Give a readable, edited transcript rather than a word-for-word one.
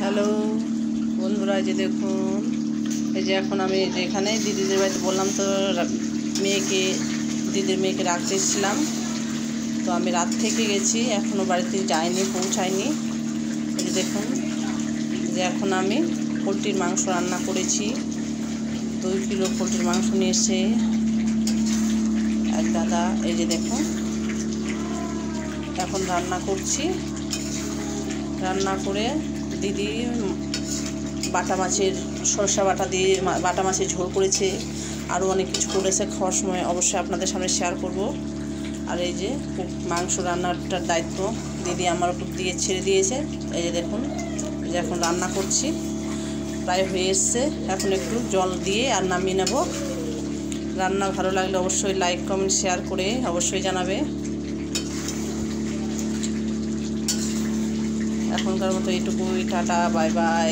Hello বন্ধুরা, এই যে দেখুন, এই যে এখন আমি যেখানে দিদিদের বাড়িতে বললাম তো দিদির মেয়েকে রাখতে এসেছিলাম। তো আমি রাত থেকে গেছি, এখনও বাড়িতে যাইনি, পৌঁছায়নি। এই যে দেখুন, যে এখন আমি পোলট্রির মাংস রান্না করেছি। 2 কিলো পোলট্রির মাংস নিয়ে এসে এক দাদা, এই যে দেখুন, এখন রান্না করছি। রান্না করে দিদি বাটা মাছের সরষা বাটা দিয়ে বাটা মাছের ঝোল করেছে, আরও অনেক কিছু করেছে। খাওয়ার সময় অবশ্যই আপনাদের সামনে শেয়ার করব। আর এই যে মাংস রান্নাটার দায়িত্ব দিদি আমার উপর দিয়ে ছেড়ে দিয়েছে। এই যে দেখুন, যে এখন রান্না করছি, প্রায় হয়ে এসছে। এখন একটু জল দিয়ে আর নামিয়ে নেব। রান্না ভালো লাগলে অবশ্যই লাইক কমেন্ট শেয়ার করে অবশ্যই জানাবে। এখনকার মতো এইটুকুই, টাটা, বাই বাই।